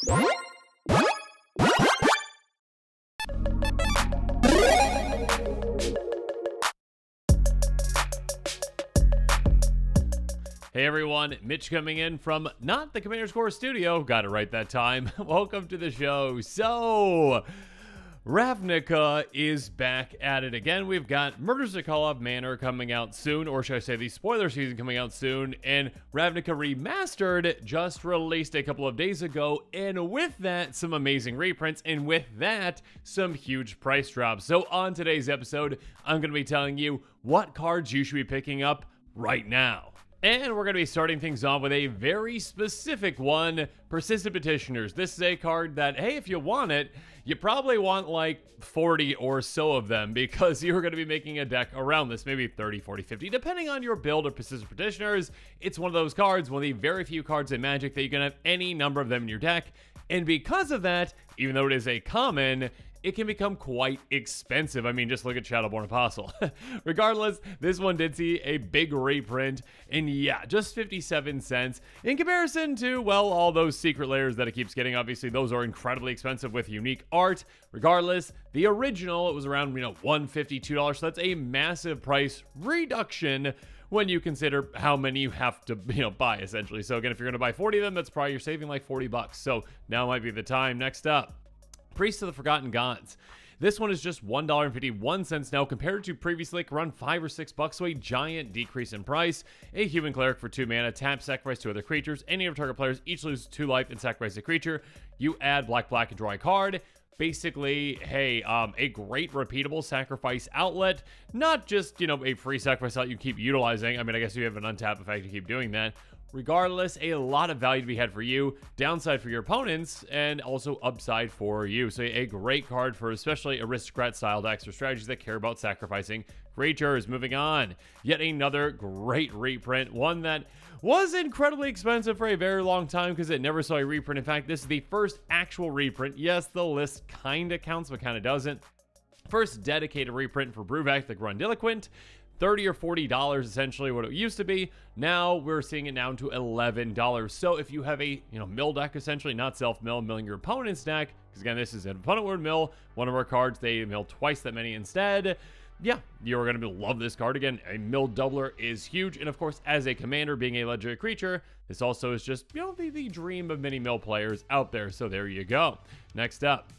Hey everyone, Mitch coming in from not the Commander's Core studio, got it right that time. Welcome to the show. So, Ravnica is back at it again. We've got Murders at Call-Off Manor coming out soon, or should I say the spoiler season coming out soon, and Ravnica Remastered just released a couple of days ago, and with that, some amazing reprints, and with that, some huge price drops. So on today's episode, I'm going to be telling you what cards you should be picking up right now. And we're going to be starting things off with a very specific one, Persistent Petitioners. This is a card that, hey, if you want it, you probably want like 40 or so of them because you're going to be making a deck around this, maybe 30, 40, 50, depending on your build of Persistent Petitioners. It's one of those cards, one of the very few cards in Magic that you can have any number of them in your deck. And because of that, even though it is a common, it can become quite expensive. I mean, just look at Shadowborn Apostle. Regardless, this one did see a big reprint, and yeah, just 57 cents. In comparison to, well, all those secret layers that it keeps getting, obviously those are incredibly expensive with unique art. Regardless, the original, it was around, $152, so that's a massive price reduction when you consider how many you have to, buy, essentially. So again, if you're going to buy 40 of them, that's probably, you're saving like 40 bucks. So now might be the time. Next up, Priest of the Forgotten Gods. This one is just $1.51 now, compared to previously like around $5 or $6, so a giant decrease in price. A human cleric for 2 mana, tap, sacrifice 2 other creatures. Any of target players each lose 2 life and sacrifice a creature. You add black, and draw a card. Basically, hey, a great repeatable sacrifice outlet. Not just, a free sacrifice outlet you keep utilizing. I mean, I guess you have an untap effect to keep doing that. Regardless, a lot of value to be had for you, downside for your opponents, and also upside for you. So a great card for especially aristocrat-style decks or strategies that care about sacrificing creatures. Moving on, yet another great reprint, one that was incredibly expensive for a very long time because it never saw a reprint. In fact, this is the first actual reprint. Yes, the list kind of counts, but kind of doesn't. First dedicated reprint for Bruvac the Grandiloquent. $30 or $40 essentially what it used to be. Now we're seeing it down to $11. So if you have a mill deck, essentially not self-mill, milling your opponent's deck, because again this is an opponent would mill one of our cards, they mill twice that many instead. Yeah, you're going to love this card. Again, a mill doubler is huge, and of course as a commander being a legendary creature, this also is just the dream of many mill players out there. So there you go. Next up,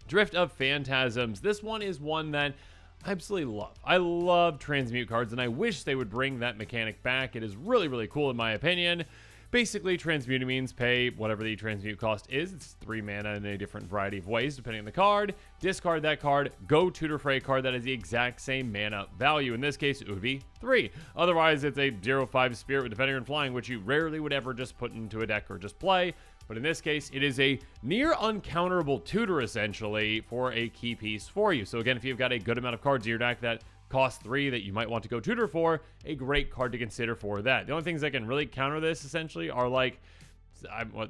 Drift of Phantasms. This one is one that I absolutely love. I love transmute cards, and I wish they would bring that mechanic back. It is really, really cool in my opinion. Basically, transmuting means pay whatever the transmute cost is. It's 3 mana in a different variety of ways, depending on the card. Discard that card, go tutor for a card that has the exact same mana value. In this case, it would be 3. Otherwise, it's a 0/5 Spirit with Defender and Flying, which you rarely would ever just put into a deck or just play. But in this case, it is a near uncounterable tutor, essentially, for a key piece for you. So again, if you've got a good amount of cards in your deck that cost 3 that you might want to go tutor for, a great card to consider for that. The only things that can really counter this, essentially, are like,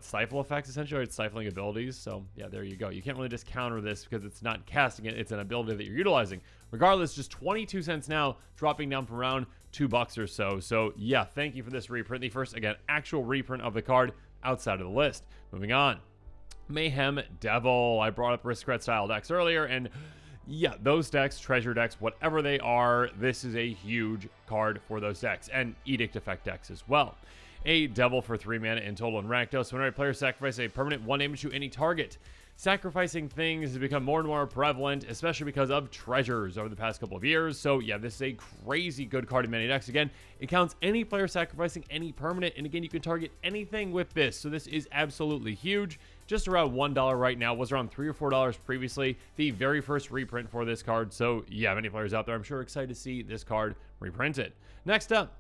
stifle effects, essentially, or it's stifling abilities. So yeah, there you go. You can't really just counter this because it's not casting it, it's an ability that you're utilizing. Regardless, just 22 cents now, dropping down from around $2 or so. So yeah, thank you for this reprint. The first, again, actual reprint of the card outside of the list. Moving on, Mayhem Devil. I brought up aristocrat style decks earlier, and yeah, those decks, treasure decks, whatever they are, this is a huge card for those decks, and edict effect decks as well. A devil for 3 mana in total in Rakdos. Whenever a player sacrifices a permanent 1 damage to any target. Sacrificing things has become more and more prevalent, especially because of treasures over the past couple of years. So yeah, this is a crazy good card in many decks. Again, it counts any player sacrificing any permanent, and again, you can target anything with this. So this is absolutely huge. Just around $1 right now, was around $3 or $4 previously, the very first reprint for this card. So yeah, many players out there, I'm sure, excited to see this card reprinted. Next up,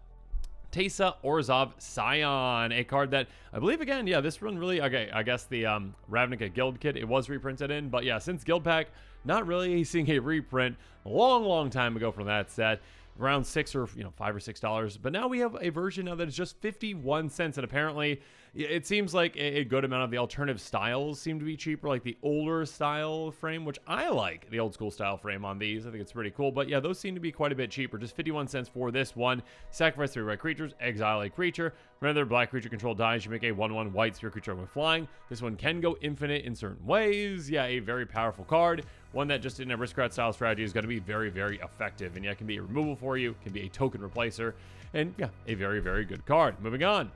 Teysa Orzhov Scion, a card that I believe, again, yeah, this one really, okay, I guess the Ravnica Guild kit, it was reprinted in, but yeah, since Guild Pack, not really seeing a reprint a long time ago from that set, around $6 or $5 or $6, but now we have a version of that is just 51 cents, and apparently it seems like a good amount of the alternative styles seem to be cheaper, like the older style frame, which I like the old school style frame on these. I think it's pretty cool. But yeah, those seem to be quite a bit cheaper. Just 51 cents for this one. Sacrifice 3 red creatures, exile a creature. Whenever black creature control dies, you make a 1/1 white spirit creature with flying. This one can go infinite in certain ways. Yeah, a very powerful card. One that just in a aristocrat style strategy is going to be very, very effective. And yeah, it can be a removal for you, can be a token replacer, and yeah, a very, very good card. Moving on.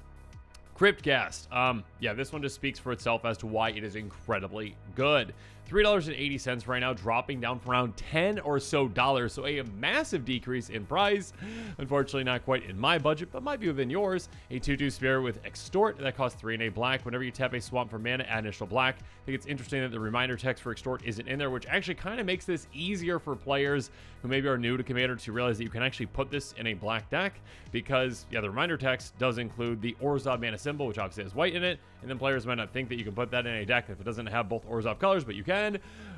Cryptcast. Yeah, this one just speaks for itself as to why it is incredibly good. $3.80 right now, dropping down from around $10 or so. So a massive decrease in price. Unfortunately, not quite in my budget, but might be within yours. A 2/2 spirit with Extort that costs 3 and a black. Whenever you tap a swamp for mana, add initial black. I think it's interesting that the reminder text for Extort isn't in there, which actually kind of makes this easier for players who maybe are new to Commander to realize that you can actually put this in a black deck, because yeah, the reminder text does include the Orzhov mana symbol, which obviously has white in it, and then players might not think that you can put that in a deck if it doesn't have both Orzhov colors, but you can.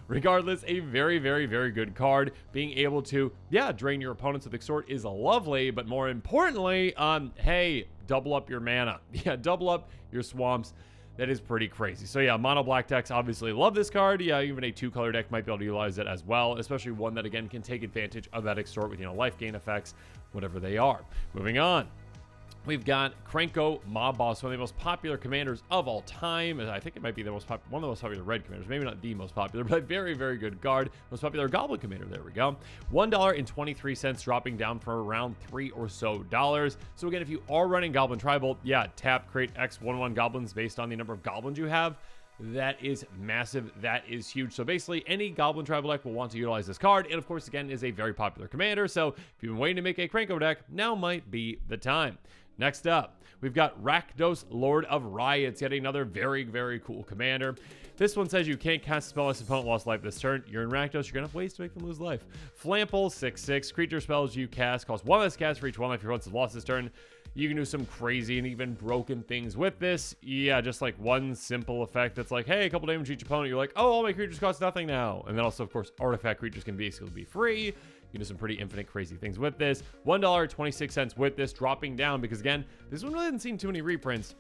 Regardless, a very, very, very good card. Being able to, yeah, drain your opponents with Extort is lovely, but more importantly, hey, double up your mana. Yeah, double up your swamps. That is pretty crazy. So yeah, mono black decks obviously love this card. Yeah, even a 2-color deck might be able to utilize it as well, especially one that, again, can take advantage of that Extort with, life gain effects, whatever they are. Moving on. We've got Krenko Mob Boss, one of the most popular commanders of all time. I think it might be one of the most popular red commanders. Maybe not the most popular, but very, very good card. Most popular goblin commander. There we go. $1.23, dropping down from around $3 or so. So again, if you are running Goblin Tribal, yeah, tap, create X 1/1 goblins based on the number of goblins you have. That is massive. That is huge. So basically, any Goblin Tribal deck will want to utilize this card. And of course, again, is a very popular commander. So if you've been waiting to make a Krenko deck, now might be the time. Next up, we've got Rakdos, Lord of Riots, yet another very, very cool commander. This one says you can't cast a spell unless the opponent lost life this turn. You're in Rakdos, you're going to have ways to make them lose life. Flample, 6/6. Creature spells you cast cost 1 less cast for each 1 life your opponent has lost this turn. You can do some crazy and even broken things with this. Yeah, just like one simple effect that's like, hey, a couple damage to each opponent. You're like, oh, all my creatures cost nothing now. And then also, of course, artifact creatures can basically be free. You can do some pretty infinite crazy things with this. $1.26 with this, dropping down because, again, this one really hasn't seen too many reprints.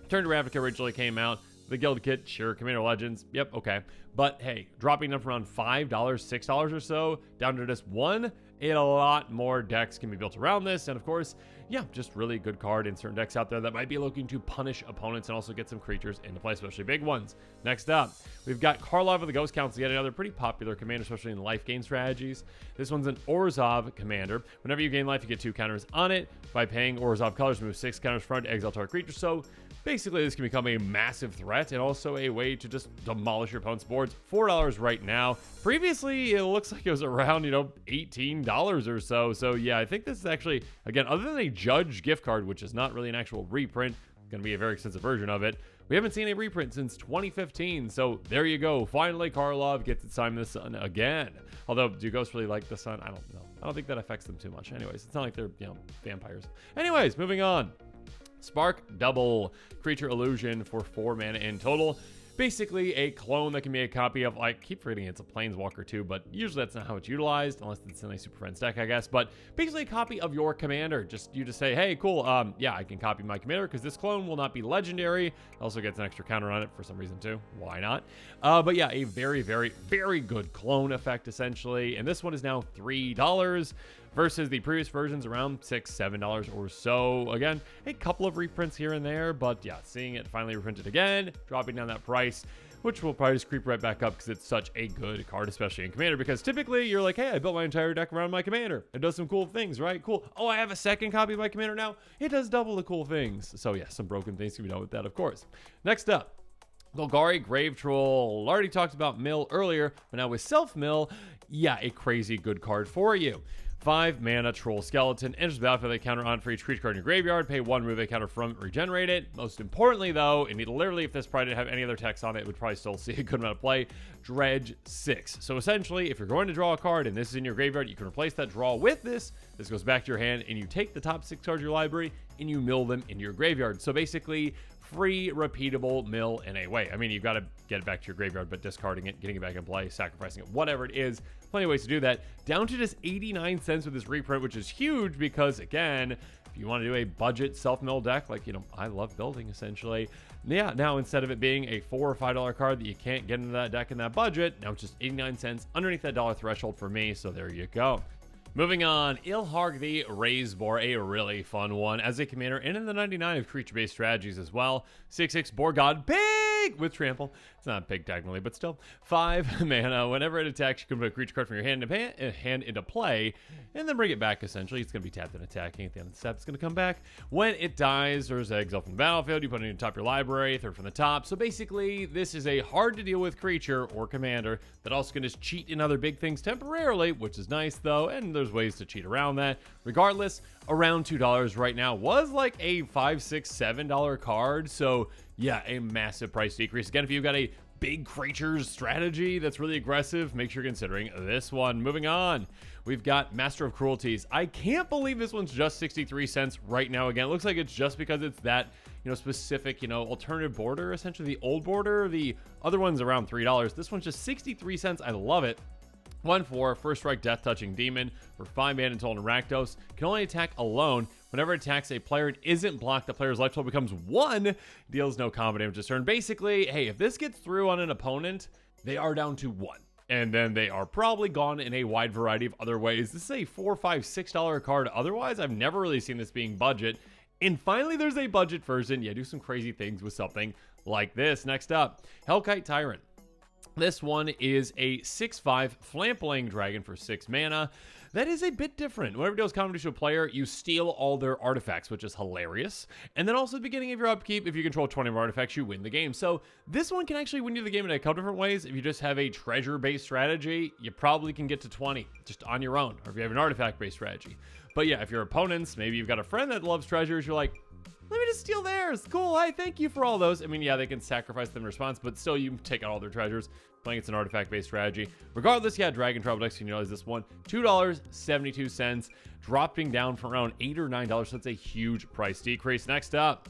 Turn to Ravnica originally came out. The Guild Kit, sure. Commander Legends, yep, okay. But hey, dropping down from around $5, $6 or so, down to just $1. A lot more decks can be built around this. And of course, yeah, just really good card in certain decks out there that might be looking to punish opponents and also get some creatures into play, especially big ones. Next up, we've got Karlov of the Ghost Council, yet another pretty popular commander, especially in life gain strategies. This one's an Orzhov commander. Whenever you gain life, you get 2 counters on it. By paying Orzhov colors, move 6 counters front, exile target creature. So basically, this can become a massive threat and also a way to just demolish your opponent's boards. $4 right now. Previously, it looks like it was around, $18 or so. So yeah, I think this is actually, again, other than a Judge gift card, which is not really an actual reprint, going to be a very extensive version of it. We haven't seen a reprint since 2015. So there you go. Finally, Karlov gets its time in the sun again. Although, do ghosts really like the sun? I don't know. I don't think that affects them too much. Anyways, it's not like they're, vampires. Anyways, moving on. Spark Double, creature illusion for 4 mana in total. Basically a clone that can be a copy of, I keep forgetting it's a Planeswalker too, but usually that's not how it's utilized, unless it's in a Super Friends deck, I guess. But basically a copy of your commander. You just say, hey, cool, yeah, I can copy my commander because this clone will not be legendary. It also gets an extra counter on it for some reason too. Why not? But yeah, a very, very, very good clone effect essentially. And this one is now $3. Versus the previous versions around $6, $7 or so. Again, a couple of reprints here and there, but yeah, seeing it finally reprinted again, dropping down that price, which will probably just creep right back up because it's such a good card, especially in Commander, because typically you're like, hey, I built my entire deck around my Commander. It does some cool things, right? Cool. Oh, I have a second copy of my Commander now. It does double the cool things. So yeah, some broken things can be done with that, of course. Next up, Golgari Grave Troll. Already talked about Mill earlier, but now with Self-Mill, yeah, a crazy good card for you. 5 mana Troll Skeleton. Enters the battlefield, they counter on for each creature card in your graveyard. Pay 1, remove a counter from it, regenerate it. Most importantly, though, and literally, if this probably didn't have any other text on it, it would probably still see a good amount of play. Dredge 6. So essentially, if you're going to draw a card and this is in your graveyard, you can replace that draw with this. This goes back to your hand, and you take the top 6 cards of your library and you mill them into your graveyard. So basically, free, repeatable mill in a way. I mean, you've got to get it back to your graveyard, but discarding it, getting it back in play, sacrificing it, whatever it is. Plenty of ways to do that. Down to just 89 cents with this reprint, which is huge because, again, if you want to do a budget self-mill deck, like, I love building essentially. Yeah, now instead of it being a $4 or $5 card that you can't get into that deck in that budget, now it's just 89 cents underneath that dollar threshold for me. So there you go. Moving on, Illhar the Raised Boar, a really fun one as a commander, and in the 99 of creature-based strategies as well. 6/6 Boar God, big with trample. It's not big technically, but still. 5 mana. Whenever it attacks, you can put a creature card from your hand into play, and then bring it back. Essentially, it's going to be tapped and attacking. At the end of the step, it's going to come back. When it dies, there's exile from the battlefield. You put it in the top of your library, third from the top. So basically, this is a hard-to-deal-with creature or commander that also can just cheat in other big things temporarily, which is nice though, and there's ways to cheat around that. Regardless, around $2 right now was like a $5, $6, $7 card. So yeah, a massive price decrease. Again, if you've got a big creatures strategy that's really aggressive, make sure you're considering this one. Moving on, we've got Master of Cruelties. I can't believe this one's just 63 cents right now. Again, it looks like it's just because it's that specific alternative border, essentially the old border. The other one's around $3. This one's just 63 cents. I love it. 1/4, first strike, death touching demon for 5 mana until Rakdos. Can only attack alone. Whenever it attacks a player and isn't blocked, the player's life total becomes 1. Deals no combat damage this turn. Basically, hey, if this gets through on an opponent, they are down to 1. And then they are probably gone in a wide variety of other ways. This is a $4, $5, $6 card. Otherwise, I've never really seen this being budget. And finally, there's a budget version. Yeah, do some crazy things with something like this. Next up, Hellkite Tyrant. This one is a 6/5 Flampling Dragon for 6 mana. That is a bit different. Whenever it deals combat to a player, you steal all their artifacts, which is hilarious. And then also at the beginning of your upkeep, if you control 20 more artifacts, you win the game. So this one can actually win you the game in a couple different ways. If you just have a treasure-based strategy, you probably can get to 20 just on your own, or if you have an artifact-based strategy. But yeah, if your opponents, maybe you've got a friend that loves treasures, you're like, let me just steal theirs. Cool. Hey, thank you for all those. I mean, yeah, they can sacrifice them in response, but still, you take out all their treasures. Playing it's an artifact-based strategy. Regardless, yeah, Dragon Tribal decks, you can utilize this one. $2.72, dropping down from around $8 or $9. So that's a huge price decrease. Next up,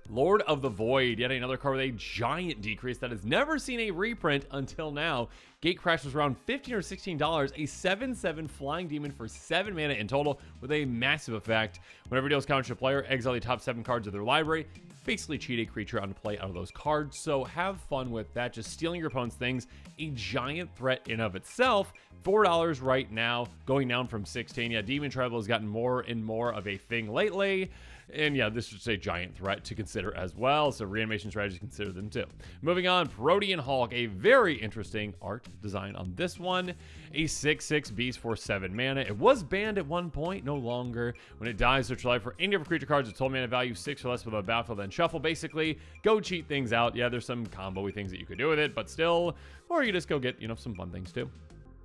Lord of the Void, yet another card with a giant decrease that has never seen a reprint until now. Gatecrash was around $15 or $16, a 7/7 flying demon for 7 mana in total with a massive effect. Whenever it deals counter to a player, exile the top 7 cards of their library. Basically cheat a creature on play out of those cards, so have fun with that. Just stealing your opponent's things, a giant threat in of itself. $4 right now, going down from 16. Yeah, Demon Tribal has gotten more and more of a thing lately. And yeah, this is just a giant threat to consider as well. So reanimation strategies, consider them too. Moving on, Protean Hulk, a very interesting art design on this one. A 6/6 beast for 7 mana. It was banned at one point, no longer. When it dies, search your life for any different creature cards with total mana value 6 or less with a battlefield, then shuffle. Basically, go cheat things out. Yeah, there's some combo-y things that you could do with it, but still, or you just go get, some fun things too.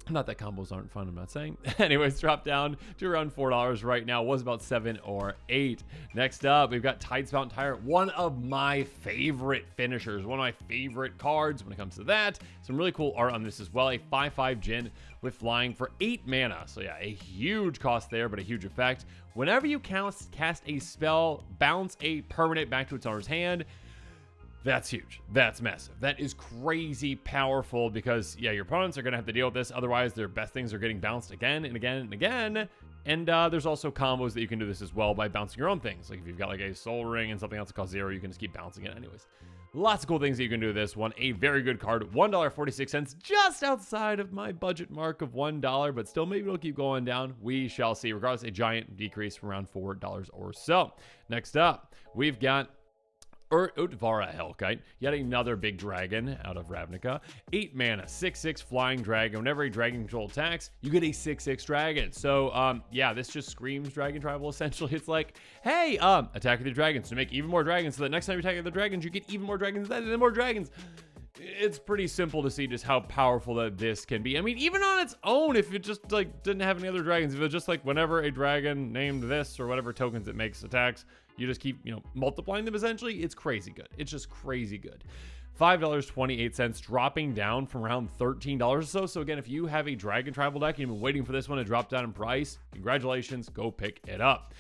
Not that combos aren't fun, I'm not saying. Anyways, drop down to around $4 right now. Was about 7 or 8. Next up, we've got Tidespout Tyrant, one of my favorite finishers, one of my favorite cards when it comes to that. Some really cool art on this as well. A 5/5 Djinn with flying for 8 mana. So yeah, a huge cost there, but a huge effect. Whenever you cast a spell, bounce a permanent back to its owner's hand. That's huge. That's massive. That is crazy powerful because, yeah, your opponents are going to have to deal with this. Otherwise, their best things are getting bounced again and again and again. And there's also combos that you can do this as well by bouncing your own things. Like if you've got like a Soul Ring and something else that costs 0, you can just keep bouncing it anyways. Lots of cool things that you can do with this one. A very good card. $1.46, just outside of my budget mark of $1, but still maybe it'll keep going down. We shall see. Regardless, a giant decrease from around $4 or so. Next up, we've got Utvara Hellkite, yet another big dragon out of Ravnica. 8 mana, 6/6 flying dragon. Whenever a dragon control attacks, you get a 6/6 dragon. So, yeah, this just screams Dragon Tribal, essentially. It's like, hey, attack with your dragons to make even more dragons, so that next time you attack with the dragons, you get even more dragons, and then more dragons. It's pretty simple to see just how powerful that this can be. I mean, even on its own, if it just, like, didn't have any other dragons, if it was just, like, whenever a dragon named this or whatever tokens it makes attacks, you just keep, multiplying them essentially. It's crazy good. It's just crazy good. $5.28, dropping down from around $13 or so. So again, if you have a Dragon Tribal deck and you've been waiting for this one to drop down in price, congratulations, go pick it up.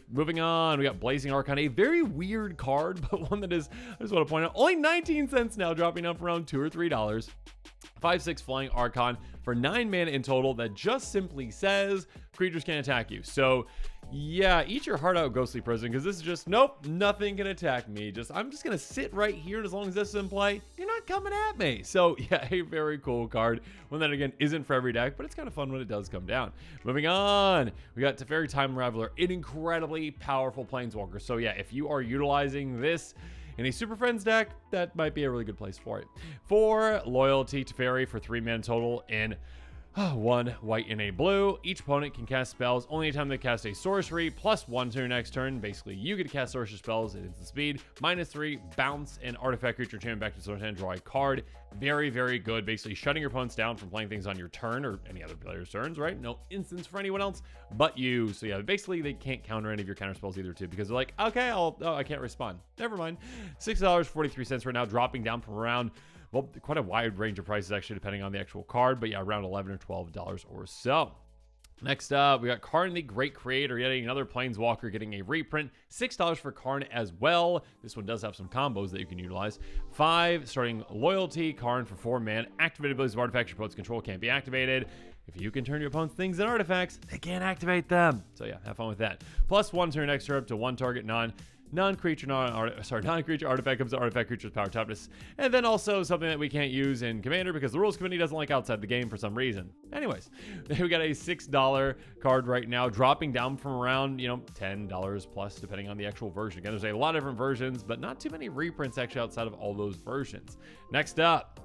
Moving on, we got Blazing Archon, a very weird card, but one that is, I just want to point out, only 19 cents now, dropping down from around $2 or $3. 5/6 Flying Archon for 9 mana in total that just simply says creatures can attack you. So Yeah, eat your heart out, Ghostly Prison, because this is just, nope, nothing can attack me. I'm just going to sit right here, and as long as this is in play, you're not coming at me. So, yeah, a very cool card. One that, again, isn't for every deck, but it's kind of fun when it does come down. Moving on, we got Teferi Time Raveler, an incredibly powerful Planeswalker. So, yeah, if you are utilizing this in a Super Friends deck, that might be a really good place for it. For Loyalty, Teferi for 3 mana total in 1 white and a blue. Each opponent can cast spells only anytime they cast a sorcery, +1 to your next turn. Basically, you get to cast sorcery spells at instant speed, -3, bounce, and artifact creature champion back to source hand, draw a card. Very, very good. Basically, shutting your opponents down from playing things on your turn or any other player's turns, right? No instance for anyone else but you. So yeah, basically, they can't counter any of your counter spells either, too, because they're like, okay, I can't respond. Never mind. $6.43 right now, dropping down from around, well, quite a wide range of prices, actually, depending on the actual card. But yeah, around $11 or $12 or so. Next up, we got Karn the Great Creator, yet another Planeswalker getting a reprint. $6 for Karn as well. This one does have some combos that you can utilize. 5, starting Loyalty, Karn for 4 mana. Activated abilities of artifacts your opponent's control can't be activated. If you can turn your opponent's things into artifacts, they can't activate them. So yeah, have fun with that. +1 to your next turn up to 1 target non-creature artifact comes to artifact creature's power toughness. And then also something that we can't use in Commander because the rules committee doesn't like outside the game for some reason. Anyways, we got a $6 card right now, dropping down from around, $10 plus depending on the actual version. Again, there's a lot of different versions, but not too many reprints actually outside of all those versions. Next up,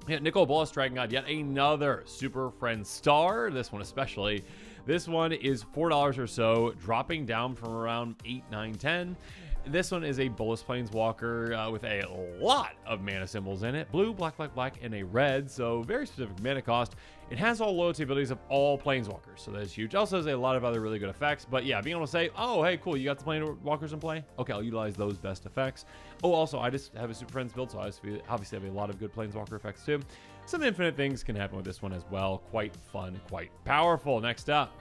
Nicol Bolas Dragon God, yet another Super Friends star. This one especially. This one is $4 or so, dropping down from around 8, 9, 10. This one is a Bolas Planeswalker with a lot of mana symbols in it. Blue, black, black, black, and a red. So very specific mana cost. It has all loyalty abilities of all Planeswalkers. So that's huge. Also has a lot of other really good effects. But yeah, being able to say, oh, hey, cool, you got the Planeswalkers in play? Okay, I'll utilize those best effects. Oh, also, I just have a Super Friends build, so I obviously have a lot of good Planeswalker effects too. Some infinite things can happen with this one as well. Quite fun, quite powerful. Next up,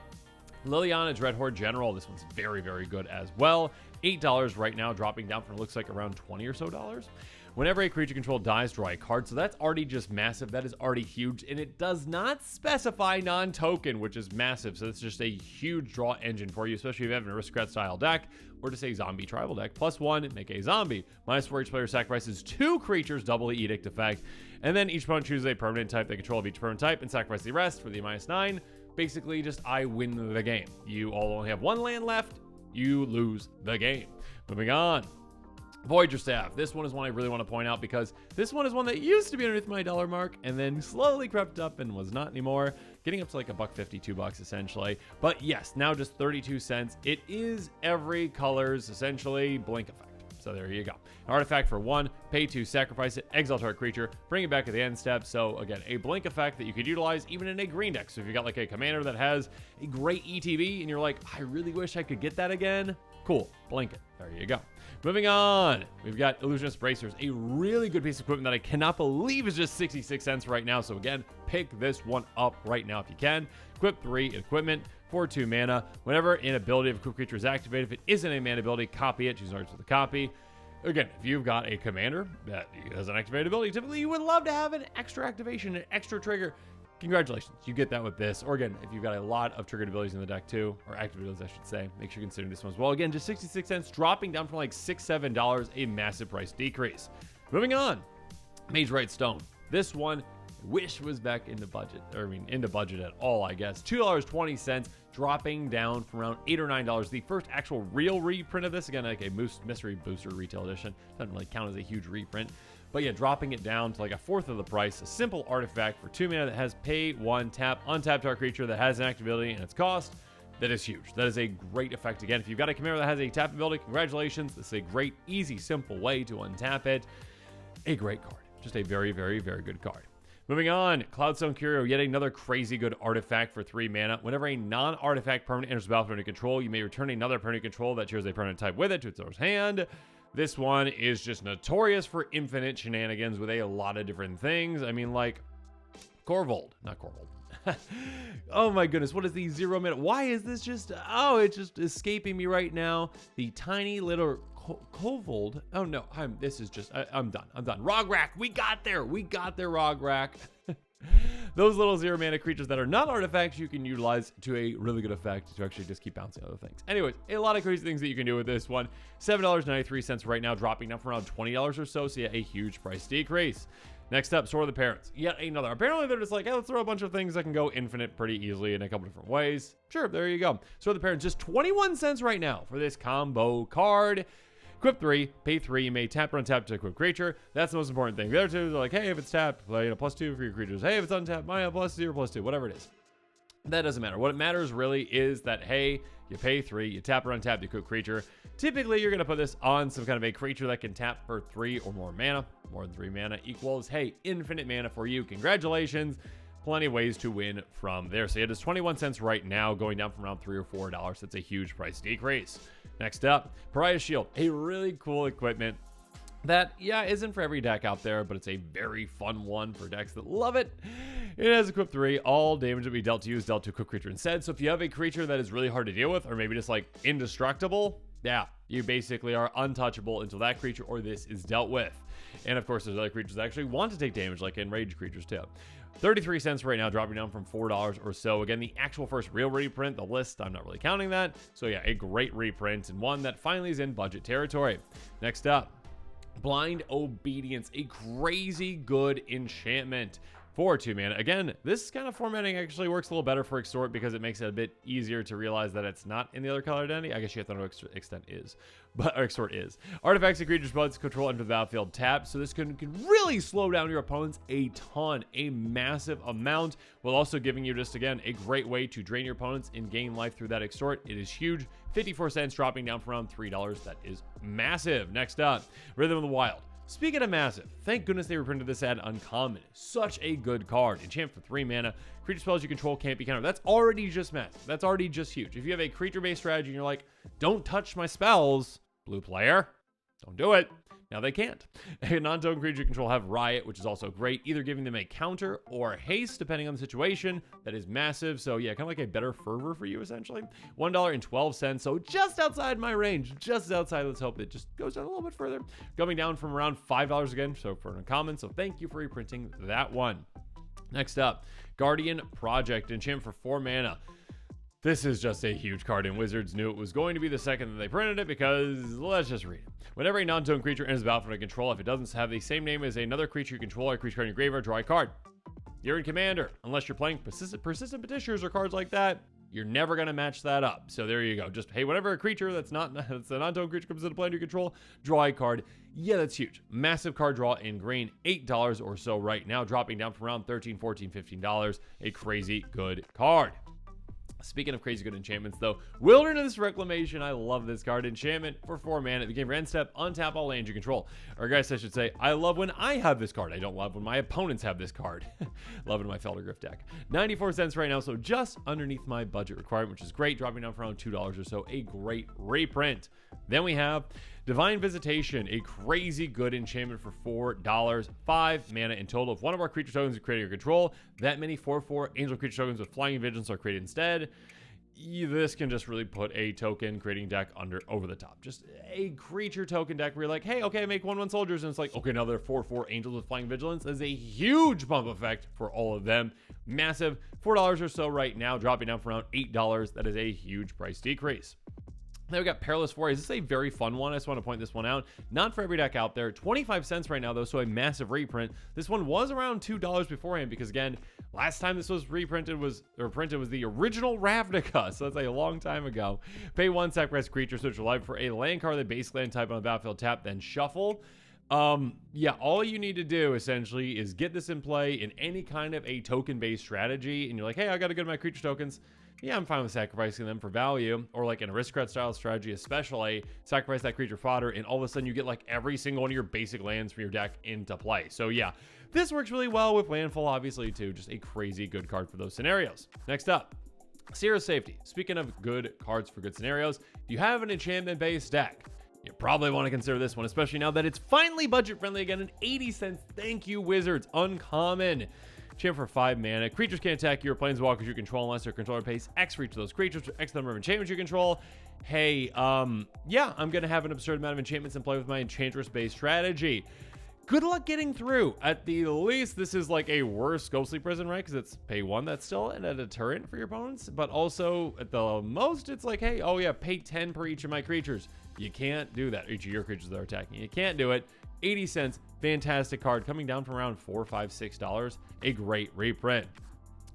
Liliana Dreadhorde General. This one's very, very good as well. $8 right now, dropping down from, it looks like, around $20 or so. Whenever a creature control dies, draw a card. So that's already just massive. That is already huge. And it does not specify non-token, which is massive. So it's just a huge draw engine for you, especially if you have an Aristocrat style deck or just a zombie tribal deck. +1, make a zombie. -4, each player sacrifices 2 creatures, double the edict effect. And then each opponent chooses a permanent type they control of each permanent type and sacrifice the rest for the -9. Basically, just I win the game. You all only have 1 land left. You lose the game. Moving on. Voyer Staff. This one is one I really want to point out because this one is one that used to be underneath my dollar mark and then slowly crept up and was not anymore. Getting up to like $1.50, $2 essentially. But yes, now just 32 cents. It is every color's essentially blink effect. So there you go. An artifact for 1, pay 2, sacrifice it, exile target creature, bring it back at the end step. So again, a blink effect that you could utilize even in a green deck. So if you got like a commander that has a great ETB and you're like, I really wish I could get that again. Cool, blink it. There you go. Moving on, we've got Illusionist Bracers, a really good piece of equipment that I cannot believe is just 66 cents right now. So again, pick this one up right now if you can. Equip 3 equipment for 2 mana. Whenever an ability of a equipped creature is activated, if it isn't a mana ability, copy it. Choose arts with a copy. Again, if you've got a commander that has an activated ability, typically you would love to have an extra activation, an extra trigger. Congratulations, you get that with this. Or again, if you've got a lot of triggered abilities in the deck too, or active abilities, I should say, make sure you're considering this one as well. Again, just 66 cents, dropping down from like $6, $7, a massive price decrease. Moving on, Mage Right Stone. This one, wish was back into budget, into budget at all, I guess. $2.20, dropping down from around $8 or $9. The first actual real reprint of this, again, like a Mystery Booster Retail Edition. Doesn't really count as a huge reprint. But yeah, dropping it down to like 1/4 of the price. A simple artifact for 2 mana that has pay 1, tap, untap our creature that has an activity and its cost. That is huge. That is a great effect. Again, if you've got a commander that has a tap ability, congratulations. This is a great, easy, simple way to untap it. A great card. Just a very, very, very good card. Moving on, Cloudstone Curio, yet another crazy good artifact for 3 mana. Whenever a non-artifact permanent enters the battlefield under control, you may return another permanent control that shares a permanent type with it to its owner's hand. This one is just notorious for infinite shenanigans with a lot of different things. I mean, like, Corvold. Not Corvold. Oh my goodness, what is the 0 minute? Why is this just, it's just escaping me right now. The tiny little Kovold. Oh no, I'm done. Rograk, we got there, Rograk. Those little 0 mana creatures that are not artifacts you can utilize to a really good effect to actually just keep bouncing other things. Anyways, a lot of crazy things that you can do with this one. $7.93 right now, dropping down from around $20 or so. So yeah, a huge price decrease. Next up, Sword of the Parents. Yet another. Apparently they're just like, hey, let's throw a bunch of things that can go infinite pretty easily in a couple different ways. Sure, there you go. Sword of the Parents, just 21 cents right now for this combo card. Equip 3, pay 3, you may tap or untap to equip creature. That's the most important thing. The other two are like, hey, if it's tapped, play +2 for your creatures. Hey, if it's untapped, +0, +2, whatever it is. That doesn't matter. What matters really is that, hey, you pay 3, you tap or untap the equip creature. Typically, you're going to put this on some kind of a creature that can tap for 3 or more mana. More than 3 mana equals, hey, infinite mana for you. Congratulations. Plenty of ways to win from there. So it is 21 cents right now, going down from around $3 or $4. That's a huge price decrease. Next up, Pari Shield, a really cool equipment that, yeah, isn't for every deck out there, but it's a very fun one for decks that love it. It has equip 3. All damage that we dealt to you is dealt to a quick creature instead. So if you have a creature that is really hard to deal with, or maybe just like indestructible, yeah, you basically are untouchable until that creature or this is dealt with. And of course, there's other creatures that actually want to take damage, like enraged creatures too. 33 cents right now, dropping down from $4 or so. Again, the actual first real reprint, the list, I'm not really counting that. So yeah, a great reprint and one that finally is in budget territory. Next up, Blind Obedience, a crazy good enchantment for 2 mana. Again, this kind of formatting actually works a little better for Extort because it makes it a bit easier to realize that it's not in the other color identity. I guess you have to know what Extent is, but Extort is. Artifacts and creatures buds control enter the battlefield tapped, so this can really slow down your opponents a ton, a massive amount, while also giving you just, again, a great way to drain your opponents and gain life through that Extort. It is huge. 54 cents, dropping down from around $3. That is massive. Next up, Rhythm of the Wild. Speaking of massive, thank goodness they reprinted this ad uncommon. Such a good card. Enchant for 3 mana. Creature spells you control can't be countered. That's already just massive. That's already just huge. If you have a creature-based strategy and you're like, don't touch my spells, blue player, don't do it. Now they can't. A non-token creature control have Riot, which is also great, either giving them a counter or haste, depending on the situation. That is massive. So yeah, kind of like a better fervor for you, essentially. $1.12. So just outside my range, just outside. Let's hope it just goes down a little bit further. Coming down from around $5 again. So for an uncommon. So thank you for reprinting that one. Next up, Guardian Project. Enchant for 4 mana. This is just a huge card, and Wizards knew it was going to be the second that they printed it because, let's just read it. Whenever a non-token creature enters the battlefield under control, if it doesn't have the same name as another creature you control or a creature card in your graveyard, draw a card. You're in Commander. Unless you're playing persistent petitioners or cards like that, you're never going to match that up. So there you go. Just, hey, whenever a creature that's a non-token creature comes into play under your control, draw a card. Yeah, that's huge. Massive card draw in green, $8 or so right now, dropping down from around $13, $14, $15. A crazy good card. Speaking of crazy good enchantments, though, Wilderness Reclamation. I love this card. Enchantment for 4 mana. The game end step, untap all lands you control. Or guys, I should say, I love when I have this card. I don't love when my opponents have this card. Love it in my Feldergriff deck. 94 cents right now, so just underneath my budget requirement, which is great. Dropping down from around $2 or so. A great reprint. Then we have Divine Visitation, a crazy good enchantment for $4, 5 mana in total. If one of our creature tokens is created your control, that many 4/4 angel creature tokens with flying vigilance are created instead. This can just really put a token creating deck over the top. Just a creature token deck where you're like, hey, okay, make 1/1 soldiers, and it's like, okay, another 4/4 angels with flying vigilance. That is a huge bump effect for all of them. Massive, $4 or so right now, dropping down from around $8. That is a huge price decrease. Then we got Perilous Warriors. This is a very fun one. I just want to point this one out. Not for every deck out there. 25 cents right now, though, so a massive reprint. This one was around $2 beforehand because, again, last time this was printed was the original Ravnica, so that's a long time ago. Pay 1, sacrifice creature, search your life for a land card that base land type on the battlefield, tap, then shuffle. Yeah, all you need to do essentially is get this in play in any kind of a token-based strategy, and you're like, hey, I gotta go to my creature tokens. Yeah, I'm fine with sacrificing them for value, or like an aristocrat style strategy especially, sacrifice that creature fodder, and all of a sudden you get like every single one of your basic lands from your deck into play. So yeah, this works really well with landfall, obviously, too. Just a crazy good card for those scenarios. Next up, Seer Safety. Speaking of good cards for good scenarios, if you have an enchantment-based deck, you probably want to consider this one, especially now that it's finally budget-friendly again at 80 cents. Thank you, Wizards. Uncommon. Enchant for 5 mana. Creatures can't attack your planeswalkers you control unless their controller pays X for each of those creatures for X number of enchantments you control. Hey, yeah, I'm going to have an absurd amount of enchantments in play with my Enchantress-based strategy. good luck getting through. At the least, this is like a worse Ghostly Prison, right? Because it's pay 1, that's still a deterrent for your opponents. But also, at the most, it's like, hey, oh yeah, pay 10 per each of my creatures. You can't do that. Each of your creatures that are attacking. You can't do it. 80 cents, fantastic card, coming down from around $4, $5, $6. A great reprint.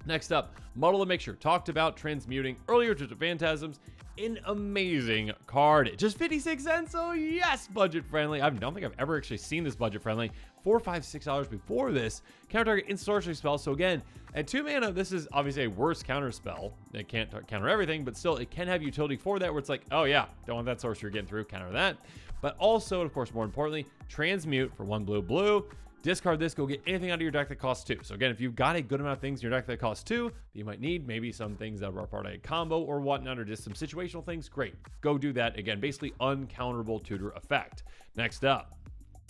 Next up, Muddle the Mixture. Talked about transmuting earlier to Phantasms. An amazing card. Just 56 cents, so yes, budget friendly. I don't think I've ever actually seen this budget friendly. $4, $5, $6 before this. Counter target instant sorcery spell. So again, at 2 mana, this is obviously a worse counter spell. It can't counter everything, but still, it can have utility for that, where it's like, oh yeah, don't want that sorcerer getting through, counter that. But also, of course, more importantly, transmute for 1 blue blue. Discard this, go get anything out of your deck that costs 2. So again, if you've got a good amount of things in your deck that cost 2, you might need maybe some things that are part of a combo or whatnot, or just some situational things, great. Go do that. Again, basically uncounterable tutor effect. Next up,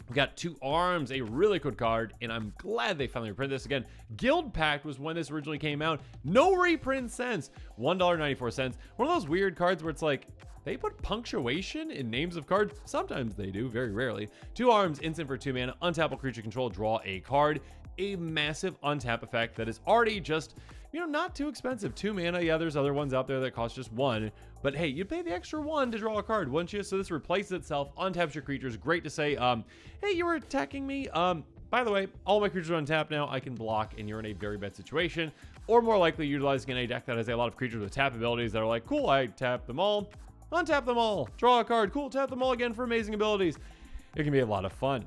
we've got 2 Arms, a really good card, and I'm glad they finally reprinted this again. Guild Pact was when this originally came out. No reprint since. $1.94. One of those weird cards where it's like, they put punctuation in names of cards. Sometimes they do, very rarely. 2 Arms, instant for 2 mana, untap a creature control, draw a card. A massive untap effect that is already just, not too expensive. 2 mana, yeah, there's other ones out there that cost just 1. But hey, you'd pay the extra 1 to draw a card, wouldn't you? So this replaces itself, untaps your creatures. Great to say, hey, you were attacking me. By the way, all my creatures are untapped now. I can block, and you're in a very bad situation. Or more likely, utilizing in a deck that has a lot of creatures with tap abilities that are like, cool, I tap them all. Untap them all, draw a card, cool, tap them all again for amazing abilities. It can be a lot of fun.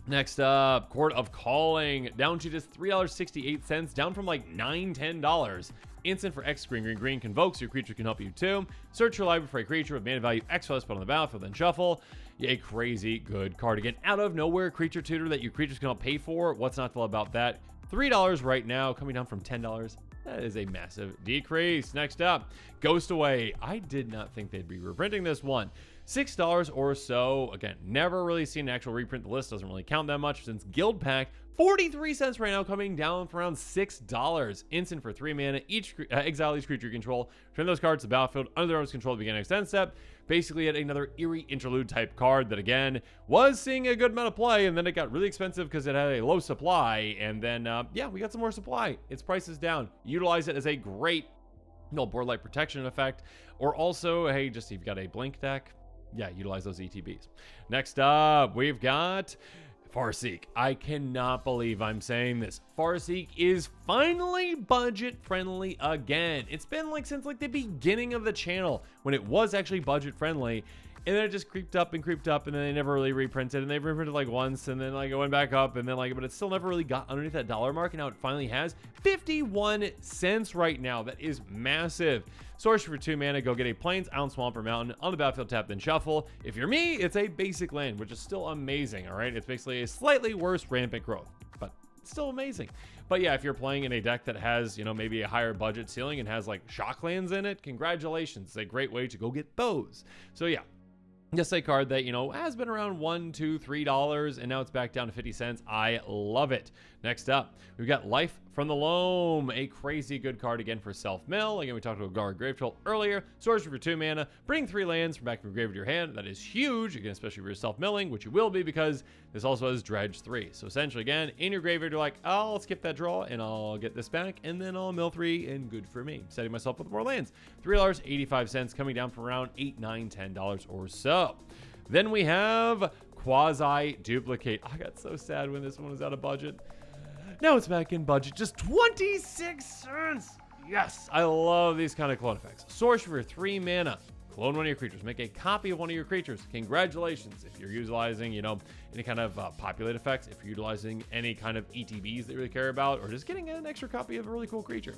Next up, Court of Calling, down to just $3.68, down from like $9, $10. Instant for X green, green, green, convokes, your creature can help you too. Search your library for a creature with mana value X plus put on the battlefield, then shuffle. Yeah, a crazy good card. Again, out of nowhere creature tutor that your creatures can help pay for. What's not to love about that? $3 right now, coming down from $10. That is a massive decrease. Next up, Ghost Away. I did not think they'd be reprinting this one. $6 or so. Again, never really seen an actual reprint. The list doesn't really count that much since Guild Pact. 43 cents right now, coming down from around $6. Instant for 3 mana. Exile each creature you control. Turn those cards to the battlefield under their own control at the beginning of extend step. Basically, yet another eerie interlude type card that, again, was seeing a good amount of play, and then it got really expensive because it had a low supply. And then, yeah, we got some more supply. Its price is down. Utilize it as a great board light protection effect. Or also, hey, just if you've got a blink deck, yeah, utilize those ETBs. Next up, we've got Farseek. I cannot believe I'm saying this. Farseek is finally budget friendly again. It's been like since like the beginning of the channel when it was actually budget friendly, and then it just creeped up, and then they never really reprinted, and they reprinted like once, and then like it went back up, and then like, but it still never really got underneath that dollar mark, and now it finally has 51 cents right now. That is massive. Sorcery for 2 mana, go get a Plains, Island, Swamp, or Mountain. On the battlefield, tap, then shuffle. If you're me, it's a basic land, which is still amazing, all right? It's basically a slightly worse Rampant Growth, but still amazing. But yeah, if you're playing in a deck that has, maybe a higher budget ceiling and has like Shocklands in it, congratulations. It's a great way to go get those. So yeah. Just a card that, has been around $1, $2, $3, and now it's back down to 50 cents. I love it. Next up, we've got Life from the Loam, a crazy good card again for self-mill. Again, we talked about Guard Grave Troll earlier. Sorcery for 2 mana, bring 3 lands from back from your grave to your hand. That is huge, again, especially if you're self-milling, which you will be because this also has Dredge 3. So essentially, again, in your graveyard, you're like, I'll skip that draw and I'll get this back, and then I'll mill 3, and good for me. Setting myself up with more lands. $3.85, coming down from around $8, $9, $10 or so. Then we have Quasi Duplicate. I got so sad when this one was out of budget. Now it's back in budget, just 26 cents. Yes, I love these kind of clone effects. Sorcery for 3 mana. Clone one of your creatures. Make a copy of one of your creatures. Congratulations if you're utilizing, any kind of populate effects, if you're utilizing any kind of ETBs that you really care about, or just getting an extra copy of a really cool creature.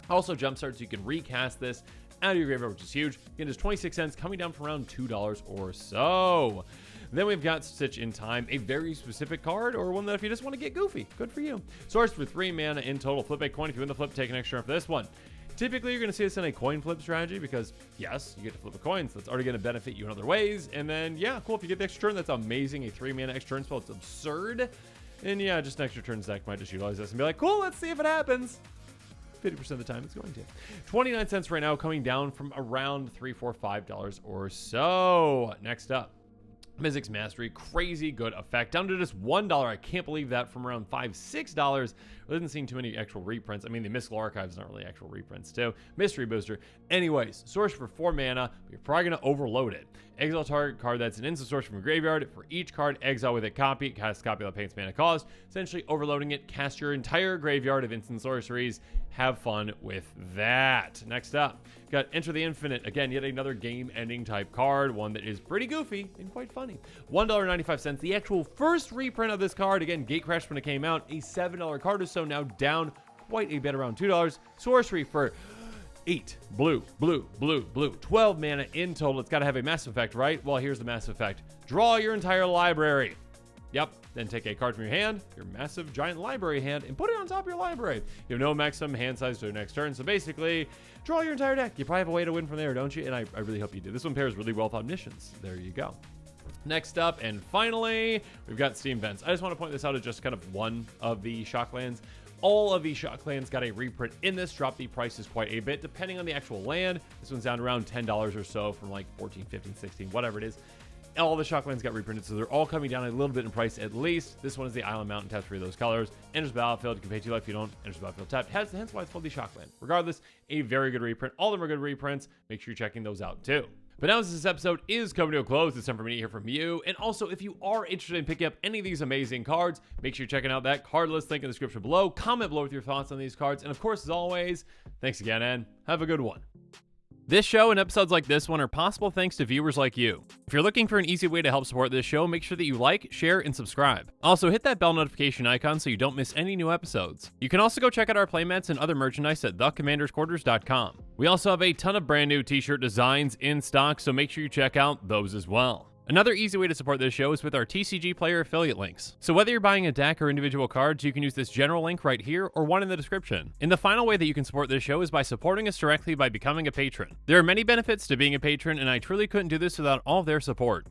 Also, jumpstart so you can recast this out of your graveyard, which is huge. Again, just 26 cents, coming down from around $2 or so. Then we've got Stitch in Time, a very specific card, or one that if you just want to get goofy, good for you. Source for 3 mana in total. Flip a coin. If you win the flip, take an extra for this one. Typically, you're going to see this in a coin flip strategy because, yes, you get to flip a coin, so it's already going to benefit you in other ways. And then, yeah, cool. If you get the extra turn, that's amazing. A 3 mana extra turn spell, it's absurd. And yeah, just an extra turn deck might just utilize this and be like, cool, let's see if it happens. 50% of the time it's going to. 29 cents right now, coming down from around $3, $4, $5 or so. Next up, Mizzix Mastery, crazy good effect, down to just $1. I can't believe that, from around $5, $6. I didn't see too many actual reprints. I mean, the Mystical Archives aren't really actual reprints too. Mystery Booster. Anyways, source for 4 mana, but you're probably going to overload it. Exile target card that's an instant source from your graveyard. For each card, exile with a copy. Cast a copy that paints mana cost. Essentially overloading it. Cast your entire graveyard of instant sorceries. Have fun with that. Next up, got Enter the Infinite. Again, yet another game-ending type card. One that is pretty goofy and quite funny. $1.95. The actual first reprint of this card. Again, gate crashed when it came out. A $7 card or so, now down quite a bit, around $2. Sorcery for 8 blue, 12 mana in total. It's got to have a massive effect, right? Well, here's the massive effect. Draw your entire library. Yep. Then take a card from your hand, your massive giant library hand, and put it on top of your library. You have no maximum hand size to your next turn, so basically, draw your entire deck. You probably have a way to win from there, don't you? And I really hope you do. This one pairs really well with Omniscience. There you go. Next up, and finally, we've got Steam Vents. I just want to point this out as just kind of one of the Shocklands. All of these Shocklands got a reprint in this. Dropped the prices quite a bit, depending on the actual land. This one's down around $10 or so, from like 14, 15, 16, whatever it is. All the Shocklands got reprinted, so they're all coming down a little bit in price at least. This one is the Island Mountain, taps 3 of those colors. Enters the battlefield, you can pay 2 life if you don't. Enters the battlefield tapped. Hence why it's called the Shockland. Regardless, a very good reprint. All of them are good reprints. Make sure you're checking those out too. But now, as this episode is coming to a close, it's time for me to hear from you. And also, if you are interested in picking up any of these amazing cards, make sure you're checking out that card list link in the description below. Comment below with your thoughts on these cards. And of course, as always, thanks again and have a good one. This show and episodes like this one are possible thanks to viewers like you. If you're looking for an easy way to help support this show, make sure that you like, share, and subscribe. Also, hit that bell notification icon so you don't miss any new episodes. You can also go check out our playmats and other merchandise at thecommandersquarters.com. We also have a ton of brand new t-shirt designs in stock, so make sure you check out those as well. Another easy way to support this show is with our TCG Player affiliate links. So whether you're buying a deck or individual cards, you can use this general link right here or one in the description. And the final way that you can support this show is by supporting us directly by becoming a patron. There are many benefits to being a patron, and I truly couldn't do this without all of their support.